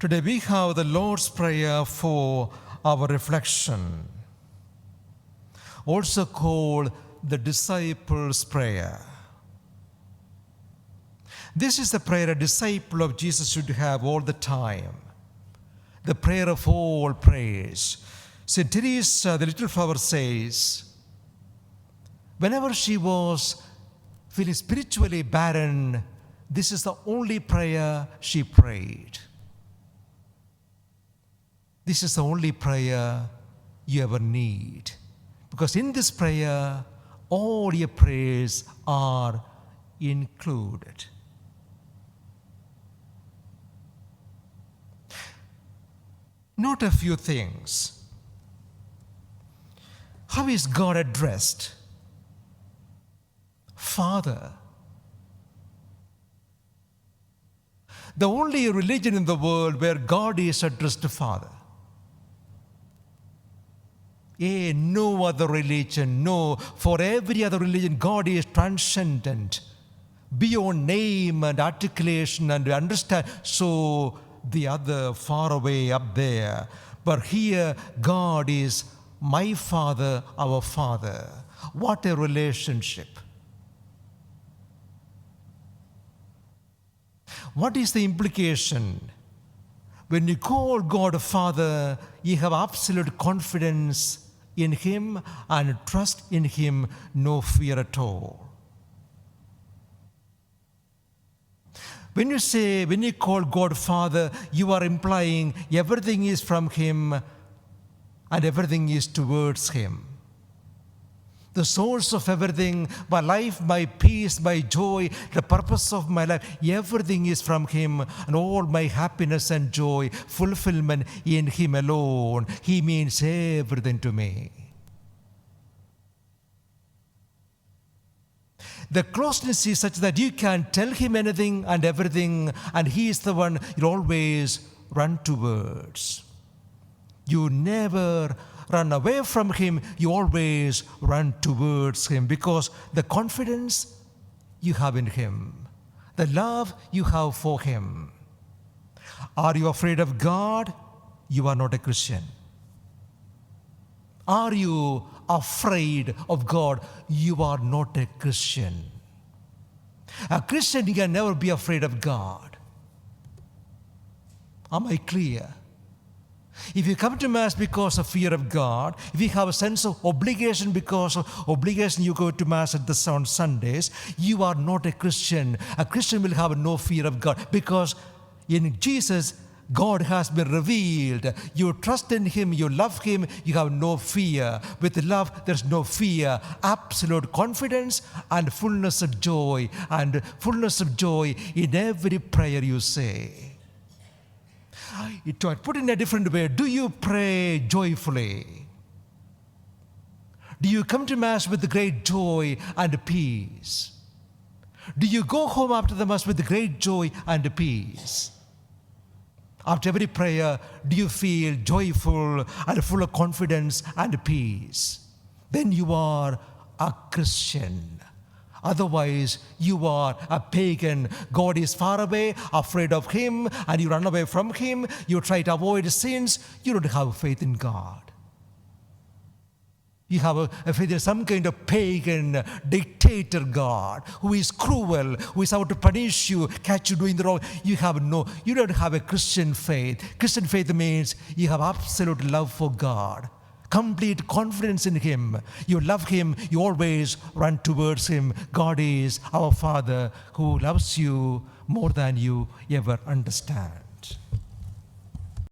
Today we have the Lord's Prayer for our reflection, also called the Disciples' Prayer. This is the prayer a disciple of Jesus should have all the time, the prayer of all prayers. St. Teresa, the little flower, says, whenever she was feeling spiritually barren, this is the only prayer she prayed. This is the only prayer you ever need. Because in this prayer, all your prayers are included. Note a few things. How is God addressed? Father. The only religion in the world where God is addressed to Father. No other religion, no. For every other religion, God is transcendent, beyond name and articulation and understand. So the other far away up there. But here, God is my Father, our Father. What a relationship. What is the implication? When you call God Father, you have absolute confidence in Him and trust in Him, no fear at all. When you call God Father, you are implying everything is from Him and everything is towards Him. The source of everything, my life, my peace, my joy, the purpose of my life, everything is from Him, and all my happiness and joy, fulfillment in Him alone. He means everything to me. The closeness is such that you can tell Him anything and everything, and He is the one you always run towards. You never run away from Him, you always run towards Him, because the confidence you have in Him, the love you have for Him. Are you afraid of God? You are not a Christian. Are you afraid of God? You are not a Christian. A Christian can never be afraid of God. Am I clear? If you come to Mass because of fear of God, if you have a sense of obligation because of obligation you go to Mass on Sundays, you are not a Christian. A Christian will have no fear of God because in Jesus, God has been revealed. You trust in Him, you love Him, you have no fear. With love, there's no fear. Absolute confidence and fullness of joy. And fullness of joy in every prayer you say. To put in a different way, do you pray joyfully? Do you come to Mass with great joy and peace? Do you go home after the Mass with great joy and peace? After every prayer, do you feel joyful and full of confidence and peace? Then you are a Christian. Otherwise, you are a pagan. God is far away, afraid of Him, and you run away from Him. You try to avoid sins. You don't have faith in God. You have a faith in some kind of pagan dictator God who is cruel, who is out to punish you, catch you doing the wrong. You don't have a Christian faith. Christian faith means you have absolute love for God. Complete confidence in Him. You love Him, you always run towards Him. God is our Father who loves you more than you ever understand.